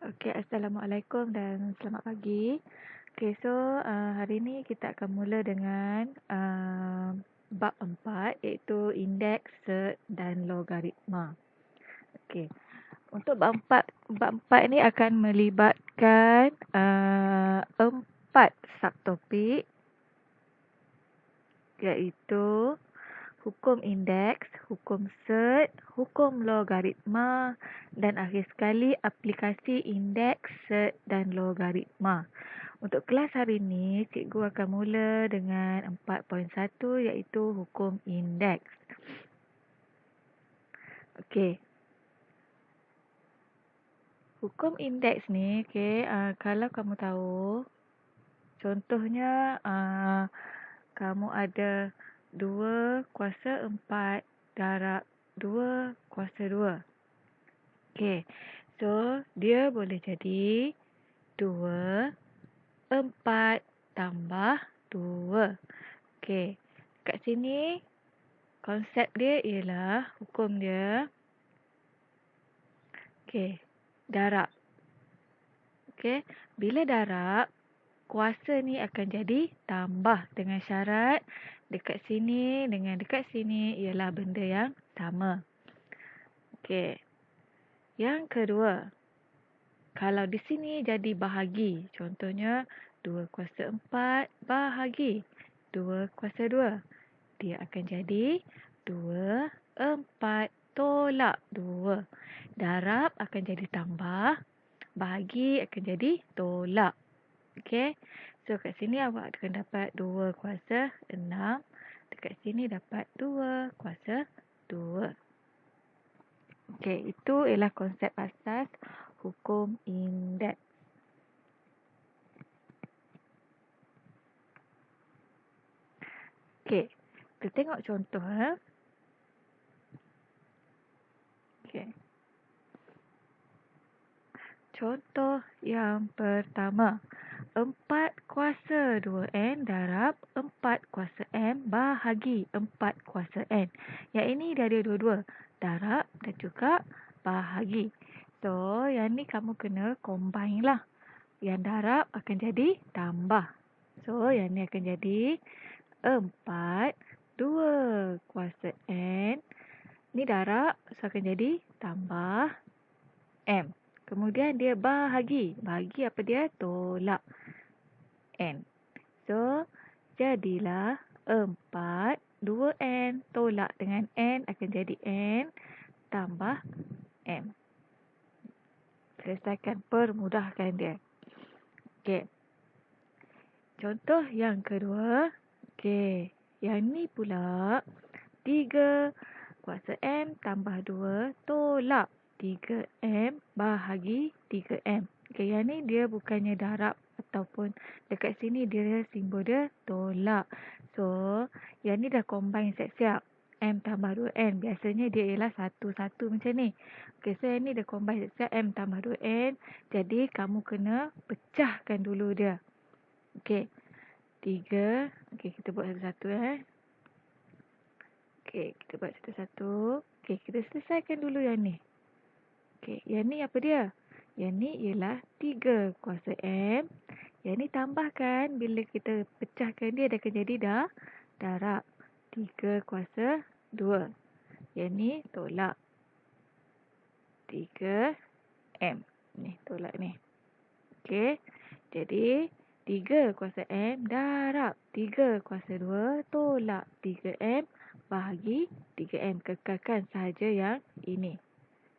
Okey, Assalamualaikum dan selamat pagi. Okey, so hari ni kita akan mula dengan bab 4 iaitu indeks, set dan logaritma. Okey, untuk bab 4 ni akan melibatkan 4 subtopik iaitu hukum indeks, hukum set, hukum logaritma dan akhir sekali aplikasi indeks, set dan logaritma. Untuk kelas hari ini, cikgu akan mula dengan 4.1 iaitu hukum indeks. Okey. Hukum indeks ni, kalau kamu tahu, contohnya kamu ada 2 kuasa 4 darab 2 kuasa 2. Okey. So, dia boleh jadi 2, 4 tambah 2. Okey. Kat sini, konsep dia ialah hukum dia. Okey. Darab. Okey. Bila darab, kuasa ni akan jadi tambah dengan syarat dekat sini dengan dekat sini ialah benda yang sama. Okey. Yang kedua, kalau di sini jadi bahagi, contohnya 2 kuasa 4 bahagi 2 kuasa 2. Dia akan jadi 2, 4 tolak 2. Darab akan jadi tambah, bahagi akan jadi tolak. Okey. So kat sini awak akan dapat 2 kuasa 6. Dekat sini dapat 2 kuasa 2. Okey, itu ialah konsep asas hukum indeks. Okey, kita tengok contoh. Okey. Contoh yang pertama. 4 kuasa 2N darab 4 kuasa M bahagi 4 kuasa N. Yang ini dia ada dua-dua. Darab dan juga bahagi. So, yang ni kamu kena combine lah. Yang darab akan jadi tambah. So, yang ni akan jadi 4 2 kuasa N. Ni darab, so akan jadi tambah M. Kemudian dia bahagi. Bahagi apa dia? Tolak N. So, jadilah 4, 2N tolak dengan N akan jadi N tambah M. Selesaikan, permudahkan dia. Okey. Contoh yang kedua. Okey. Yang ni pula 3 kuasa M tambah 2 tolak 3M bahagi 3M. Okey, yang ni dia bukannya darab ataupun dekat sini dia simbol dia tolak. So, yang ni dah combine siap-siap. M tambah 2N. Biasanya dia ialah 1-1 macam ni. Okey, so yang ni dah combine siap-siap M tambah 2N. Jadi, kamu kena pecahkan dulu dia. Okey. 3. Okey, kita buat satu-satu Okey, kita buat satu-satu. Okey, kita selesaikan dulu yang ni. Okey, yang ni apa dia? Yang ni ialah 3 kuasa M. Yang ni tambahkan, bila kita pecahkan dia, dia akan jadi darab 3 kuasa 2. Yang ni tolak 3M. Ni, tolak ni. Okey, jadi 3 kuasa M darab 3 kuasa 2 tolak 3M bahagi 3M. Kekalkan sahaja yang ini.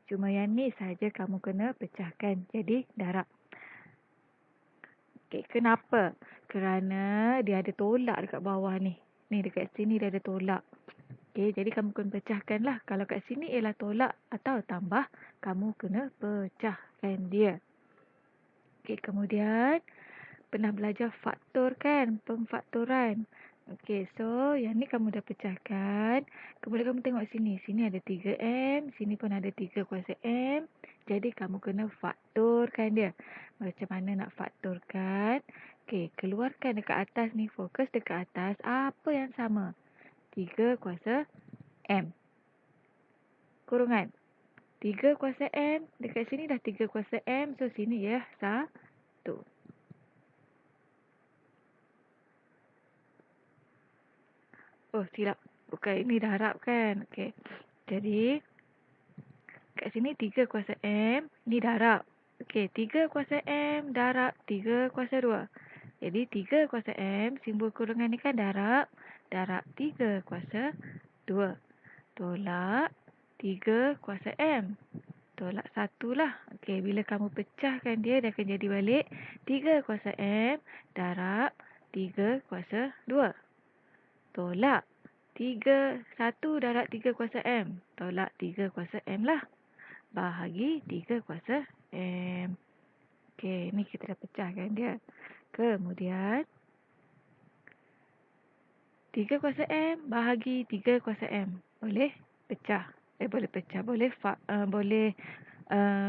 Cuma yang ni sahaja kamu kena pecahkan. Jadi darab. Okey, kenapa? Kerana dia ada tolak dekat bawah ni. Ni dekat sini dia ada tolak. Okey, jadi kamu kena pecahkan lah. Kalau kat sini ialah tolak atau tambah, kamu kena pecahkan dia. Okey, kemudian pernah belajar faktor kan? Pemfaktoran. Okey, so yang ni kamu dah pecahkan. Kemudian kamu tengok sini. Sini ada 3M. Sini pun ada 3 kuasa M. Jadi kamu kena faktorkan dia. Macam mana nak faktorkan? Okey, keluarkan dekat atas ni. Fokus dekat atas. Apa yang sama? 3 kuasa M. Kurungan. 3 kuasa M. Dekat sini dah 3 kuasa M. So, sini ya 1. Oh, silap. Bukan, ini darab kan. Okey. Jadi, kat sini 3 kuasa M. Ni darab. Okey, 3 kuasa M darab 3 kuasa 2. Jadi, 3 kuasa M. Simbol kurungan ni kan darab. Darab 3 kuasa 2. Tolak 3 kuasa M. Tolak 1 lah. Okey, bila kamu pecahkan dia akan jadi balik 3 kuasa M darab 3 kuasa 2. Tolak 1 darab 3 kuasa M. Tolak 3 kuasa M lah. Bahagi 3 kuasa M. Okey, ni kita dah pecahkan dia. Kemudian 3 kuasa M bahagi 3 kuasa M. Boleh pecah. Boleh pecah. Boleh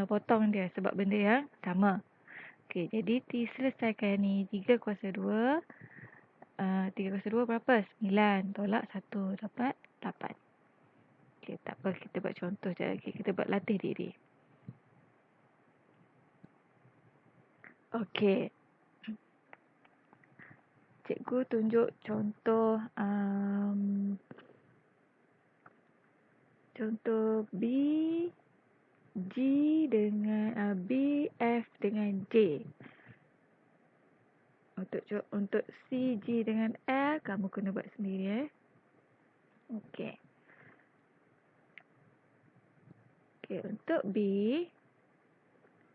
potong dia sebab benda yang sama. Okey, jadi selesaikan ni 3 kuasa 2. 3 kuasa 2 berapa? 9. Tolak 1 dapat 8. Okey, tak apa. Kita buat contoh sekejap lagi. Kita buat latih diri. Okey. Cikgu tunjuk contoh contoh B, G dengan B, F dengan J. Untuk C, G dengan L, kamu kena buat sendiri Okey. Okey, untuk B,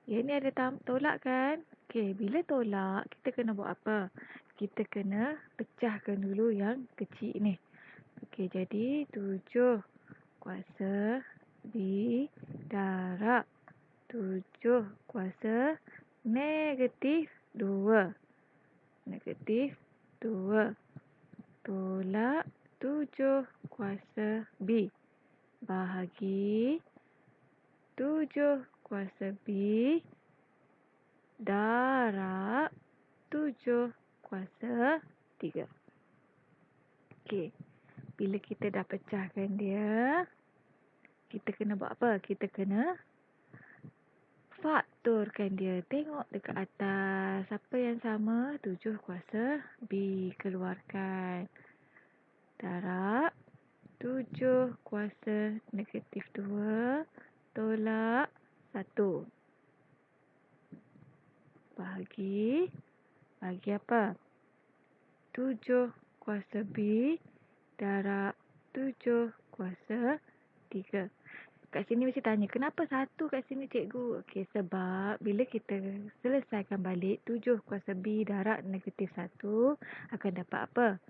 yang ni ada tolak kan? Okey, bila tolak, kita kena buat apa? Kita kena pecahkan dulu yang kecil ni. Okey, jadi 7 kuasa B darab 7 kuasa negatif 2. Negatif 2. Tolak 7 kuasa B. Bahagi 7 kuasa B darab 7 kuasa 3. Okey. Bila kita dah pecahkan dia, kita kena buat apa? Kita kena faktorkan dia. Tengok dekat atas. Apa yang sama? 7 kuasa B. Keluarkan. Darab 7 kuasa negatif 2. Tolak 1. Bahagi apa? 7 kuasa B darab 7 kuasa 3. Kat sini mesti tanya, kenapa 1 kat sini cikgu? Okey, sebab bila kita selesaikan balik 7 kuasa B darab negatif 1, akan dapat apa?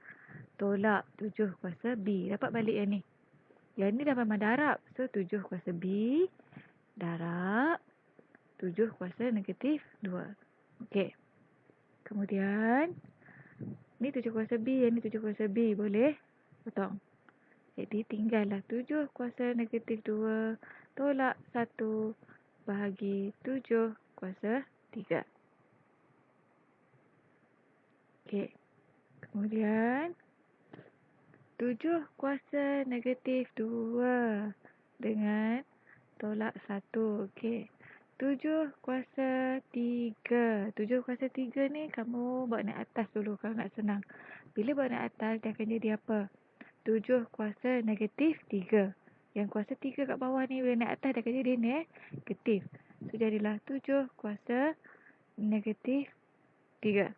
Tolak 7 kuasa B. Dapat balik yang ni. Yang ni dah memang darab. So, 7 kuasa B darab 7 kuasa negatif 2. Okey. Kemudian, ni 7 kuasa B, yang ni 7 kuasa B. Boleh potong. Jadi, tinggallah 7 kuasa negatif 2 tolak 1 bahagi 7 kuasa 3. Okey. Kemudian, 7 kuasa negatif 2 dengan tolak 1. Okey. 7 kuasa 3. 7 kuasa 3 ni kamu buat naik atas dulu kalau nak senang. Bila buat naik atas, dia akan jadi apa? 7 kuasa negatif 3. Yang kuasa 3 kat bawah ni, bila naik atas, dia akan jadi negatif. So, jadilah 7 kuasa negatif 3.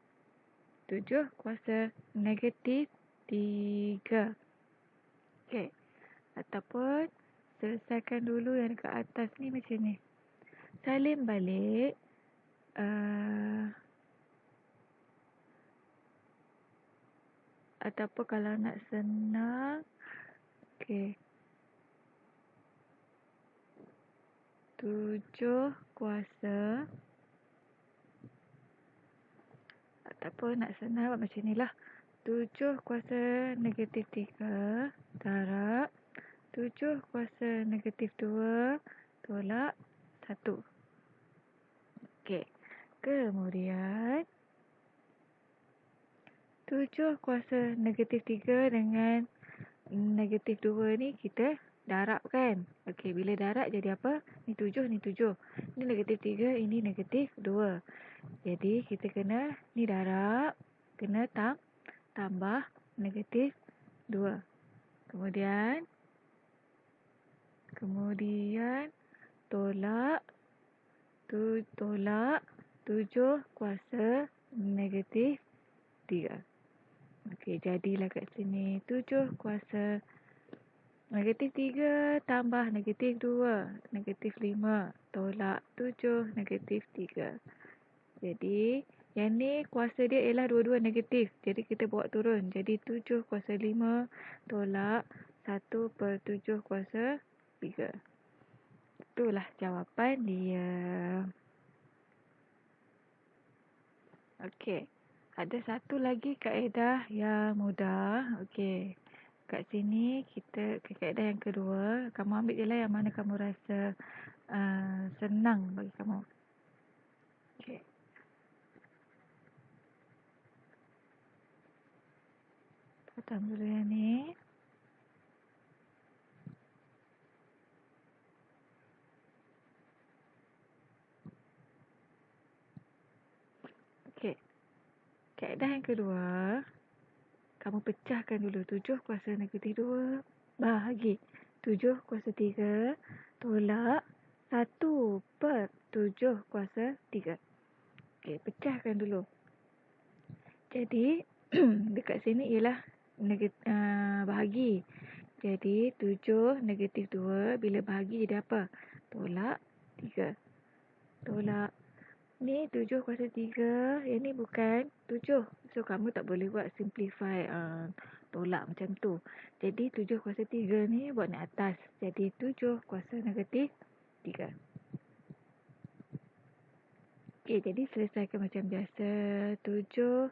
7 kuasa negatif 3. Okey. Ataupun, selesaikan dulu yang dekat atas ni macam ni. Salin balik ataupun kalau nak senang, okey, 7 kuasa, ataupun nak senang buat macam ni lah, 7 kuasa negatif 3 darab 7 kuasa negatif 2 tolak 1. Okey. Kemudian 7 kuasa negatif 3 dengan negatif 2 ni kita darab kan. Okey, bila darab jadi apa? Ni 7, ni 7. Ni negatif 3, ini negatif 2. Jadi kita kena ni darab, kena tambah negatif 2. Kemudian tolak 7 kuasa negatif 3. Okey, jadilah kat sini 7 kuasa negatif 3 tambah negatif 2, negatif 5, tolak 7, negatif 3. Jadi, yang ni kuasa dia ialah dua-dua negatif. Jadi, kita bawa turun. Jadi, 7 kuasa 5 tolak 1/7 kuasa 3. Itulah jawapan dia. Okey. Ada satu lagi kaedah yang mudah. Okey. Kat sini kita ke kaedah yang kedua. Kamu ambil je lah yang mana kamu rasa senang bagi kamu. Okey. Potong dulu yang ni. Okey. Kaedah yang kedua. Kamu pecahkan dulu 7 kuasa negatif 2 bahagi 7 kuasa 3 tolak 1/7 kuasa 3. Okey, pecahkan dulu. Jadi, dekat sini ialah bahagi. Jadi, 7 negatif 2 bila bahagi jadi apa? Tolak 3. Tolak. Ni 7 kuasa 3. Yang ni bukan 7. So, kamu tak boleh buat simplify tolak macam tu. Jadi, 7 kuasa 3 ni buat naik atas. Jadi, 7 kuasa negatif 3. Okey, jadi selesaikan macam biasa. 7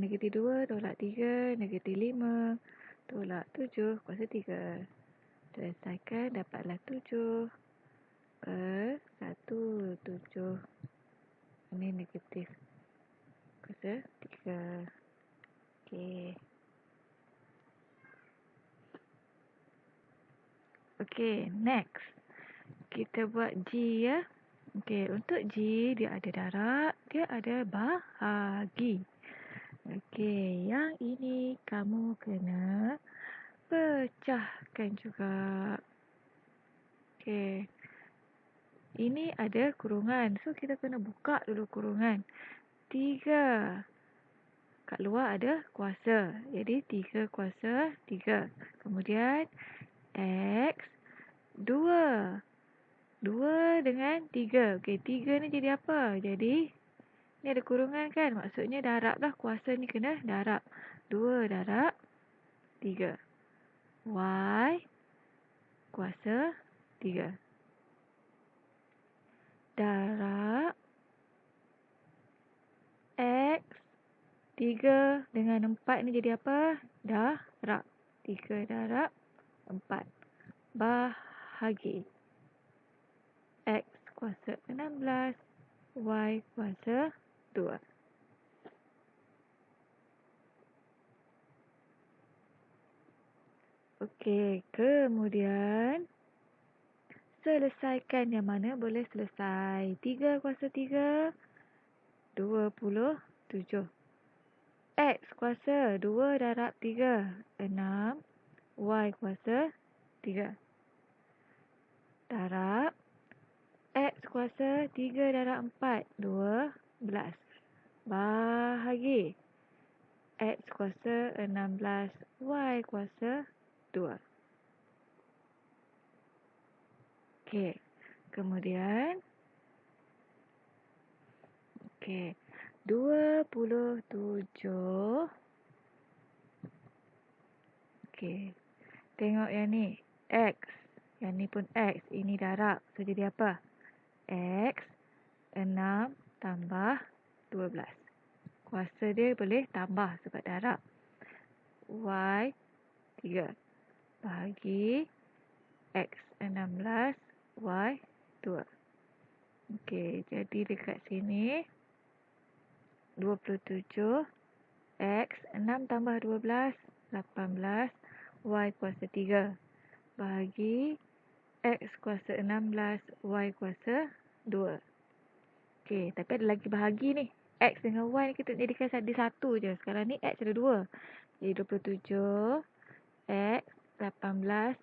negatif 2 tolak 3, negatif 5 tolak 7 kuasa 3. Selesaikan, dapatlah 7/1/7. Ini negatif kuasa 3. Okey. Okey, next. Kita buat G ya. Okey, untuk G dia ada darab, dia ada bahagi. Okey, yang ini kamu kena pecahkan juga. Okey. Ini ada kurungan. So, kita kena buka dulu kurungan. 3. Kat luar ada kuasa. Jadi, 3 kuasa 3. Kemudian, X 2. 2 dengan 3. Okey, 3 ni jadi apa? Jadi, ni ada kurungan kan? Maksudnya darab lah. Kuasa ni kena darab. 2 darab 3. Y kuasa 3. Darab X 3 dengan 4 ni jadi apa? Darab. 3 darab 4. Bahagi. X kuasa 16. Y kuasa 2. Okey, kemudian selesaikan yang mana boleh selesai. 3 kuasa 3, 27. X kuasa 2 darab 3, 6. Y kuasa 3. Darab X kuasa 3 darab 4, 12. Bahagi X kuasa 16, Y kuasa 2. Okey. Kemudian, okey. 27. Okey. Tengok yang ni. X. Yang ni pun X. Ini darab. So, jadi apa? X 6 tambah 12. Kuasa dia boleh tambah sebab darab. Y 3. Bahagi X 16, Y 2. Okey, jadi dekat sini 27. X 6 tambah 12, 18. Y kuasa 3. bahagi X kuasa 16, Y kuasa 2. Okey, tapi ada lagi bahagi ni. X dengan Y ni kita jadikan ada satu je. Sekarang ni X ada 2. Jadi 27, X, 18.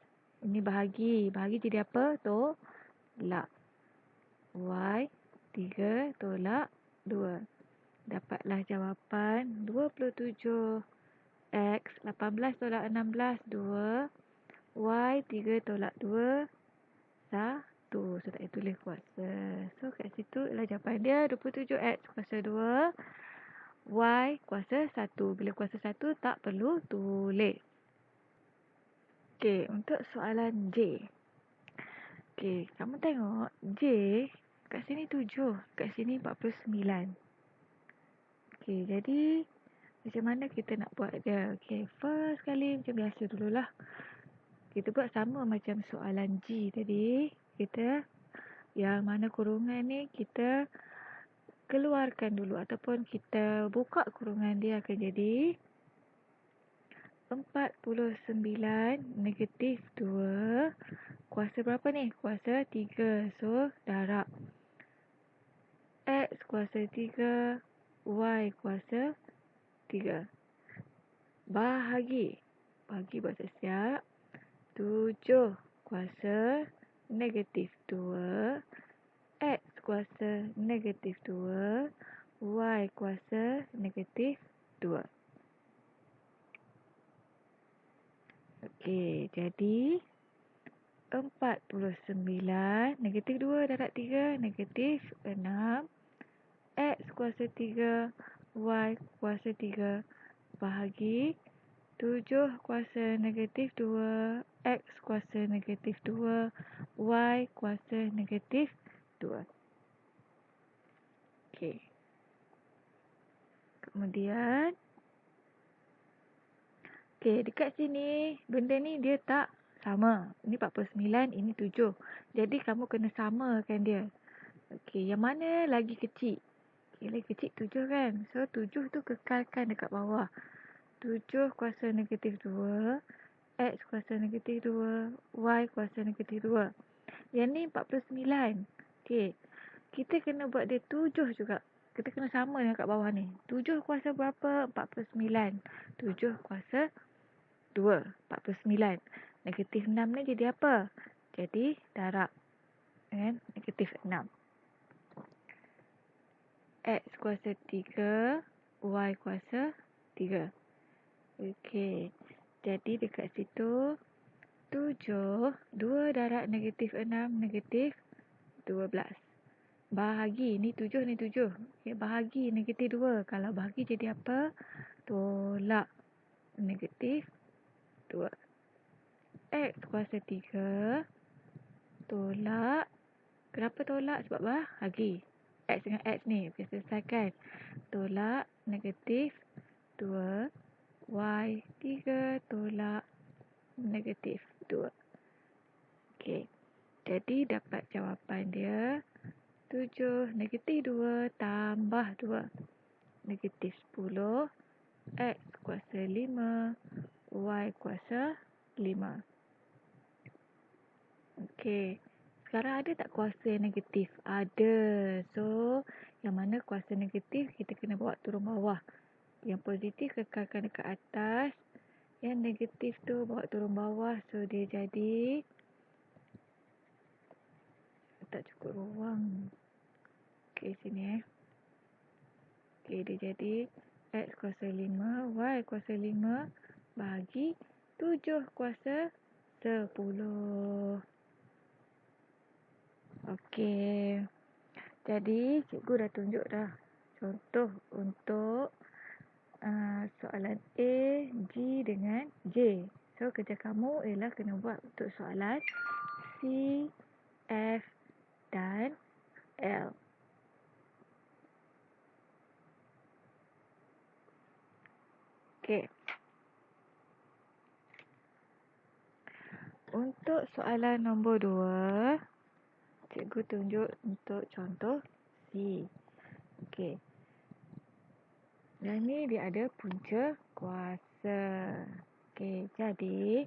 Ini bahagi. Bahagi jadi apa? Tolak. Y, 3 tolak 2. Dapatlah jawapan 27. X, 18 tolak 16, 2. Y, 3 tolak 2, 1. So, tak payah tulis kuasa. So, kat situ ialah jawapan dia 27X kuasa 2. Y kuasa 1. Bila kuasa 1, tak perlu tulis. Okey, untuk soalan J. Okey, kamu tengok J kat sini 7, kat sini 49. Okey, jadi macam mana kita nak buat dia? Okey, first kali macam biasa dululah. Kita buat sama macam soalan G tadi. Kita yang mana kurungan ni kita keluarkan dulu ataupun kita buka kurungan, dia akan jadi 49 negatif 2 kuasa berapa ni? Kuasa 3. So, darab X kuasa 3, Y kuasa 3. Bahagi buat siap. 7 kuasa negatif 2, X kuasa negatif 2, Y kuasa negatif 2. Okey, jadi 49 negatif 2 darab 3 negatif 6, X kuasa 3, Y kuasa 3 bahagi 7 kuasa negatif 2, X kuasa negatif 2, Y kuasa negatif 2. Okey. Kemudian, okey, dekat sini, benda ni dia tak sama. Ini 49, ini 7. Jadi, kamu kena samakan dia. Okey, yang mana lagi kecil? Okey, lagi kecil 7 kan? So, 7 tu kekalkan dekat bawah. 7 kuasa negatif 2, X kuasa negatif 2, Y kuasa negatif 2. Yang ni 49. Okey. Kita kena buat dia 7 juga. Kita kena sama dengan kat bawah ni. 7 kuasa berapa? 49. 7 kuasa 2. 49. Negatif 6 ni jadi apa? Jadi darab. Kan? Negatif 6. X kuasa 3, Y kuasa 3. Okey. Jadi dekat situ 7, 2 darab negatif 6, negatif 12. Bahagi, ni 7, ni 7. Okay, bahagi negatif 2. Kalau bahagi jadi apa? Tolak negatif 2. X kuasa 3 tolak. Kenapa tolak? Sebab bahagi. X dengan X ni, kita selesaikan. Tolak negatif 2. Y 3 tolak negatif 2. Okey. Jadi dapat jawapan dia 7 negatif 2 tambah 2. Negatif 10. X kuasa 5. Y kuasa 5. Okey. Sekarang ada tak kuasa yang negatif? Ada. So, yang mana kuasa negatif kita kena bawa turun bawah. Yang positif kekalkan dekat atas. Yang negatif tu bawa turun bawah. So, dia jadi tak cukup ruang. Okey, sini Okey, dia jadi X kuasa 5, Y kuasa 5 bahagi 7 kuasa 10. Okey. Jadi, cikgu dah tunjuk dah contoh untuk soalan A, G dengan J. So, kerja kamu ialah kena buat untuk soalan C, F dan L. Okey. Untuk soalan nombor 2, cikgu tunjuk untuk contoh C. Okey. Dan ni dia ada punca kuasa. Okey, jadi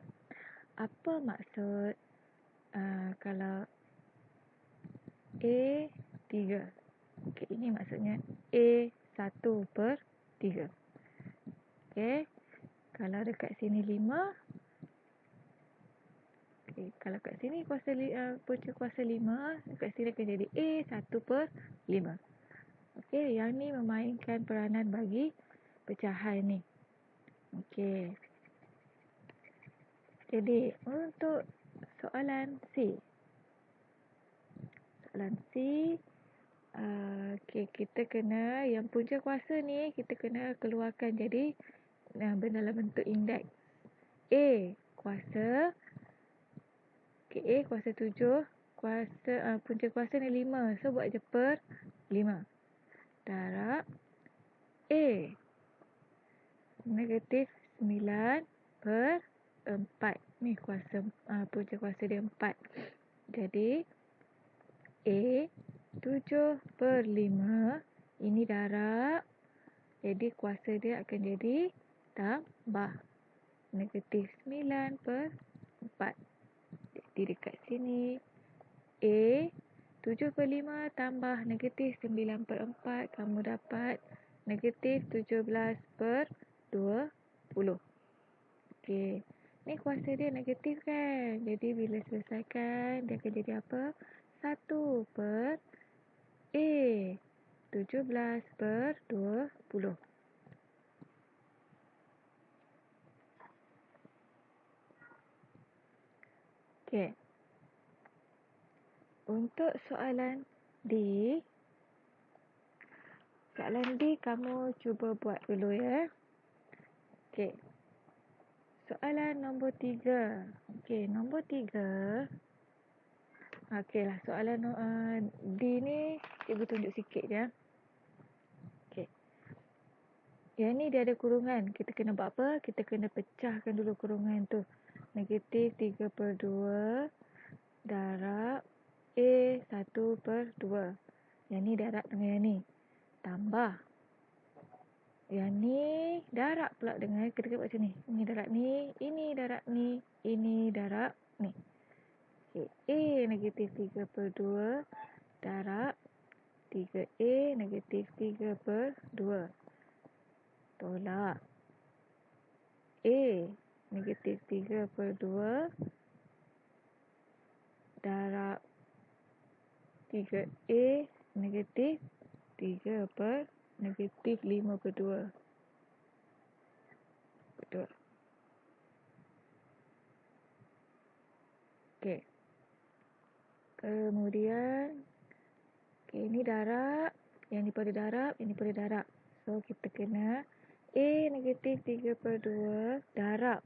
Apa maksud kalau A3? Okey, ini maksudnya A1/3. Okey. Kalau dekat sini 5. Okey, kalau kat sini punca kuasa 5, dekat sini akan jadi A1/5. Okey, yang ni memainkan peranan bagi pecahan ni. Okey. Jadi, untuk soalan C. Soalan C, okey, kita kena yang punca kuasa ni kita kena keluarkan jadi dalam bentuk indeks. A kuasa, okey, A kuasa 7, punca kuasa ni 5. So buat je per 5. Darab A negatif 9/4. Ni kuasa punca kuasa dia 4. Jadi A 7/5 ini darab. Jadi kuasa dia akan jadi tambah negatif 9/4. Jadi dekat sini A 7/5 tambah negatif 9/4, kamu dapat negatif 17/20. Okey. Ni kuasa dia negatif kan. Jadi bila selesaikan dia akan jadi apa? 1 per A 17/20. Okey. Untuk soalan D. Soalan D kamu cuba buat dulu ya. Okey. Soalan nombor 3. Okey, nombor 3. Okeylah, soalan D ni cikgu tunjuk sikit je. Okey. Yang ni dia ada kurungan. Kita kena buat apa? Kita kena pecahkan dulu kurungan tu. Negatif 3/2 darab A1/2. Yang ni darab dengan yang ni. Tambah. Yang ni darab pula dengan, kita buat macam ni. Ini darab ni, ini darab ni, ini darab ni. Okay. A negatif 3/2 darab 3A negatif 3/2. Tolak. A negatif 3/2 darab 3A negatif 5/2. Betul. Okey. Kemudian, okey, ini darab, yang ni pada darab, ini pada darab. So, kita kena A negatif 3/2 darab,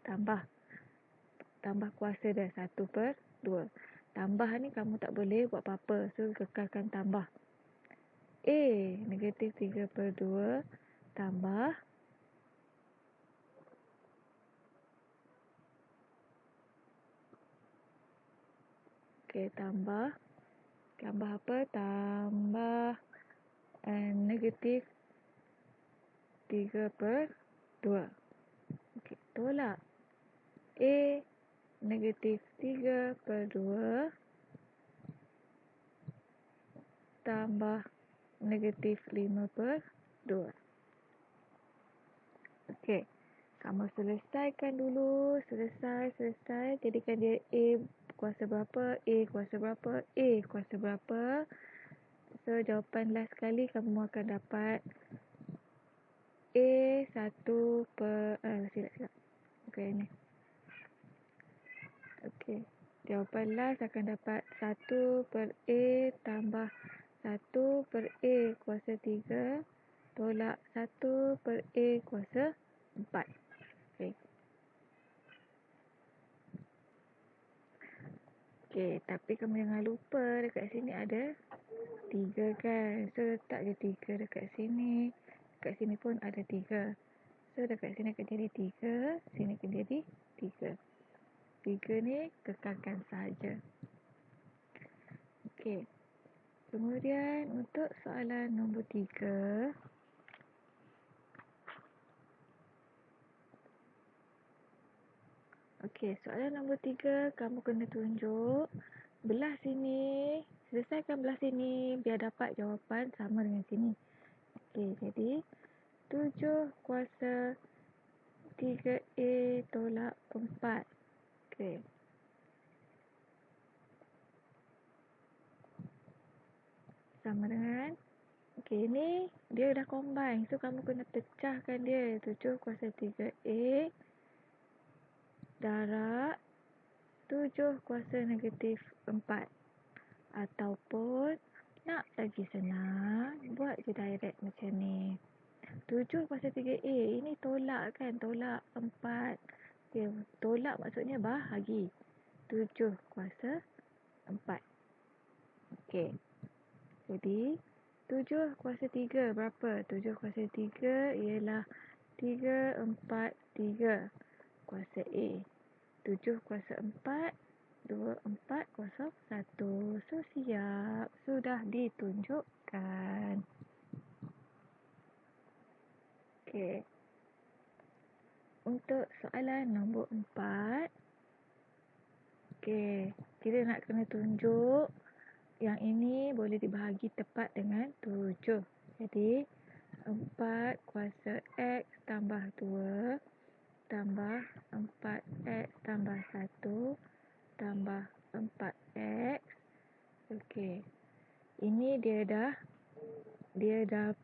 tambah kuasa dah 1/2. Tambah ni kamu tak boleh buat apa-apa. So, kekalkan tambah. A negatif 3/2 tambah tambah apa? Tambah negatif 3/2. Okey, tolak. A negatif 3/2 tambah negatif 5/2. Okey. Kamu selesaikan dulu. Selesai. Jadikan dia A kuasa berapa? A kuasa berapa? A kuasa berapa? So, jawapan last sekali kamu akan dapat silap. Okey, ni. Okey. Jawapan last akan dapat 1/A tambah 1/A kuasa 3 tolak 1/A kuasa 4. Okey. Okey, tapi kamu jangan lupa dekat sini ada 3 kan. So, letak je 3 dekat sini. Dekat sini pun ada 3. So, dekat sini akan jadi 3. Sini akan jadi 3. 3 ni kekalkan sahaja. Okey. Kemudian untuk soalan nombor 3. Okey, soalan nombor 3, kamu kena tunjuk belah sini. Selesaikan belah sini biar dapat jawapan sama dengan sini. Okey, jadi 7 kuasa 3A tolak 4. Okey. Sama dengan, okey, ni dia dah combine. So, kamu kena pecahkan dia. 7 kuasa 3A darab 7 kuasa negatif 4. Ataupun, nak lagi senang, buat je direct macam ni. 7 kuasa 3A, ini tolak kan? Tolak 4. Okay, tolak maksudnya bahagi. 7 kuasa 4. Okey. Jadi, 7 kuasa 3 berapa? 7 kuasa 3 ialah 3, 4, 3 kuasa A. 7 kuasa 4, 2, 4, kosong, 1. So, siap. Sudah ditunjukkan. Okey. Untuk soalan nombor 4. Okey. Kita nak kena tunjuk yang ini boleh dibahagi tepat dengan 7. Jadi, 4 kuasa X tambah 2 tambah 4X tambah 1 tambah 4X. Okey. Ini dia dah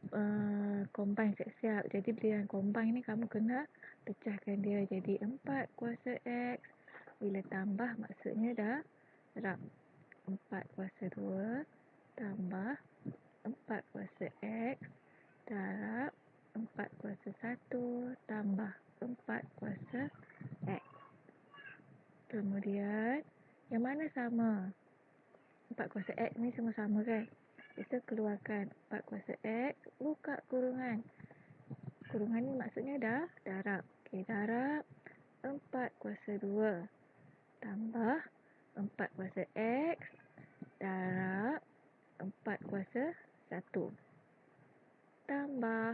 combine siap-siap. Jadi, bila yang combine ni kamu kena pecahkan dia. Jadi, 4 kuasa X bila tambah maksudnya dah darab 4 kuasa 2 tambah 4 kuasa X darab 4 kuasa 1 tambah 4 kuasa X. Kemudian, yang mana sama? 4 kuasa X ni semua sama kan? Kita keluarkan 4 kuasa X, buka kurungan. Kurungan ni maksudnya dah darab. Okey, darab 4 kuasa 2 tambah 4 kuasa X darab 4 kuasa 1 tambah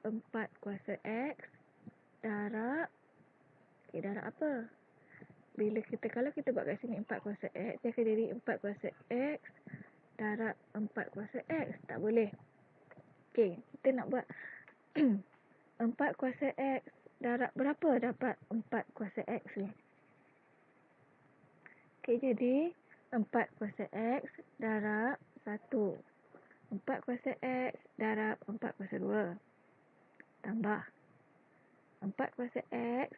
4 kuasa X darab, okey, darab apa? Kalau kita buat kat sini 4 kuasa X, dia akan jadi 4 kuasa X darab 4 kuasa X. Tak boleh. Okey, kita nak buat 4 kuasa X darab berapa dapat 4 kuasa X ni? Okey, jadi 4 kuasa X darab 1. 4 kuasa X darab 4 kuasa 2. Tambah 4 kuasa X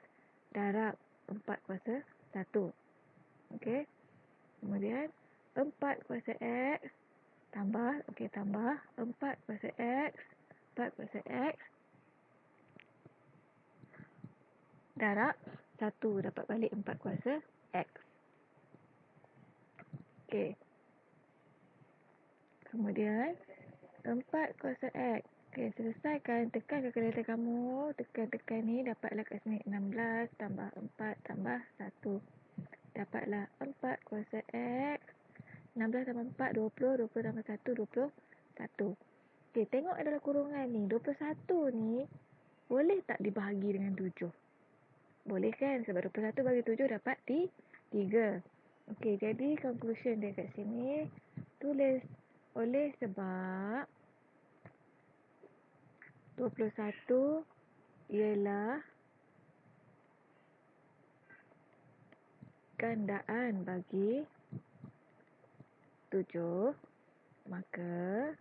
darab 4 kuasa 1. Okey. Kemudian 4 kuasa X tambah, okey, tambah 4 kuasa X, 4 kuasa X darab 1, dapat balik 4 kuasa X. Okey. Kemudian 4 kuasa X. Okey, selesaikan. Tekan kalkulator kamu. Tekan ni. Dapatlah kat sini 16 tambah 4 tambah 1. Dapatlah 4 kuasa X. 16 tambah 4, 20. 20 tambah 1, 21. Okey, tengok adalah kurungan ni. 21 ni boleh tak dibahagi dengan 7? Boleh kan? Sebab 21 bagi 7 dapat 3. Okey, jadi conclusion dia kat sini. Tulis oleh sebab 21 ialah gandaan bagi 7, maka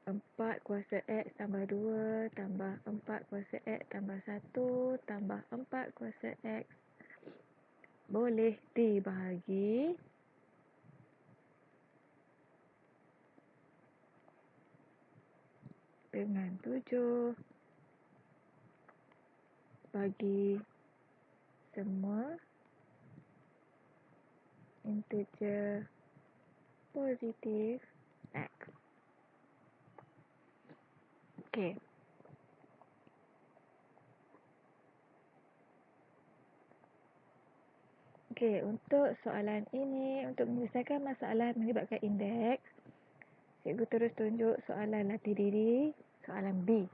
4 kuasa X tambah 2 tambah 4 kuasa X tambah 1 tambah 4 kuasa X boleh dibahagi dengan 7 bagi semua integer positif X. Okey. Okey, untuk soalan ini, untuk menyelesaikan masalah melibatkan indeks, cikgu terus tunjuk soalan latih diri, soalan B.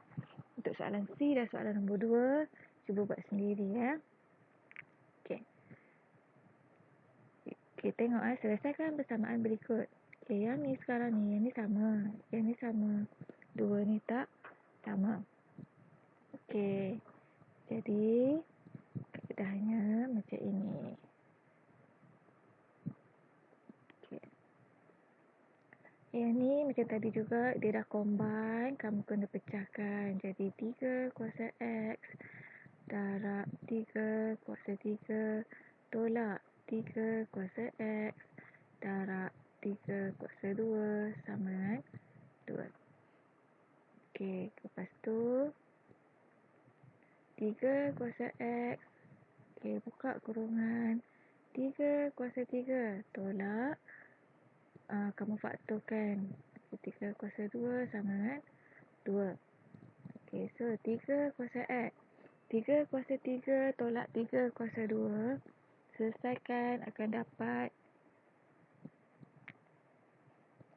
Untuk soalan C dan soalan nombor 2, cuba buat sendiri ya. Okey. Okey, tengok selesaikan persamaan berikut. Okey, yang ni sekarang ni, yang ni sama. Yang ni sama. Dua ni tak sama. Okey. Jadi, kaedahnya macam ini. Okey. Yang ni macam tadi juga, dia dah combine, kamu kena pecahkan. Jadi, 3 kuasa X darab 3 kuasa 3 tolak 3 kuasa X darab 3 kuasa 2 sama dengan 2. Okey, lepas tu 3 kuasa X. Okey, buka kurungan. 3 kuasa 3 tolak. Kamu faktorkan. 3 kuasa 2 sama dengan 2. Okey, so 3 kuasa X. 3 kuasa 3 tolak 3 kuasa 2. Selesaikan akan dapat.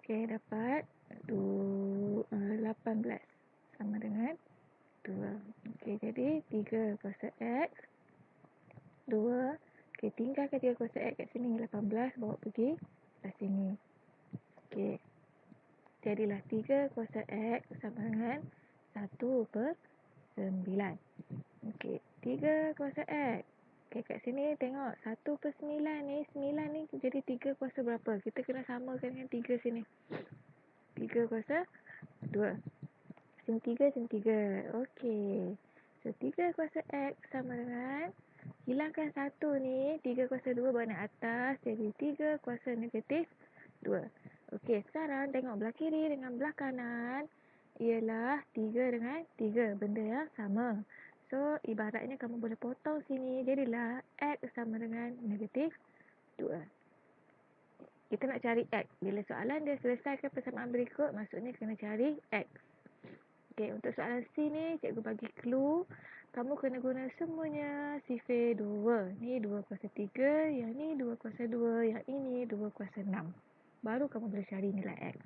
Okey, dapat 18 sama dengan 2. Okey, jadi 3 kuasa X 2. Okey, tinggalkan 3 kuasa X kat sini. 18 bawa pergi kat sini. Okey. Jadilah 3 kuasa X sama dengan 1/9. Okey, 3 kuasa X. Okey, kat sini tengok 1/9 ni, 9 ni jadi 3 kuasa berapa? Kita kena samakan dengan 3 sini. 3 kuasa 2. Sini 3, sini 3. Okey. So, 3 kuasa X sama dengan, hilangkan 1 ni, 3 kuasa 2 bawa naik atas. Jadi, 3 kuasa negatif 2. Okey, sekarang tengok belah kiri dengan belah kanan. Ialah 3 dengan 3. Benda yang sama. So, ibaratnya kamu boleh potong sini. Jadilah X sama dengan negatif 2. Kita nak cari X. Bila soalan dia selesaikan persamaan berikut, maksudnya kena cari X. Okey, untuk soalan C ni, cikgu bagi clue. Kamu kena guna semuanya sifir 2. Ni 2 kuasa 3. Yang ni 2 kuasa 2. Yang ini 2 kuasa 6. Baru kamu boleh cari nilai X.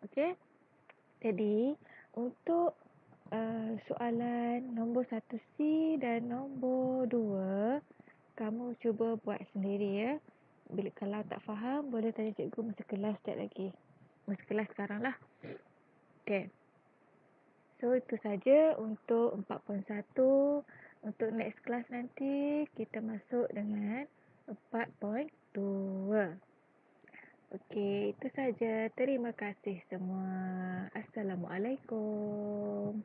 Okey. Jadi, untuk soalan nombor 1C dan nombor 2, kamu cuba buat sendiri ya. Bila kalau tak faham, boleh tanya cikgu masa kelas sekejap lagi. Masa kelas sekarang lah. Okay. So, itu saja untuk 4.1. Untuk next class nanti, kita masuk dengan 4.2. Okey, itu saja. Terima kasih semua. Assalamualaikum.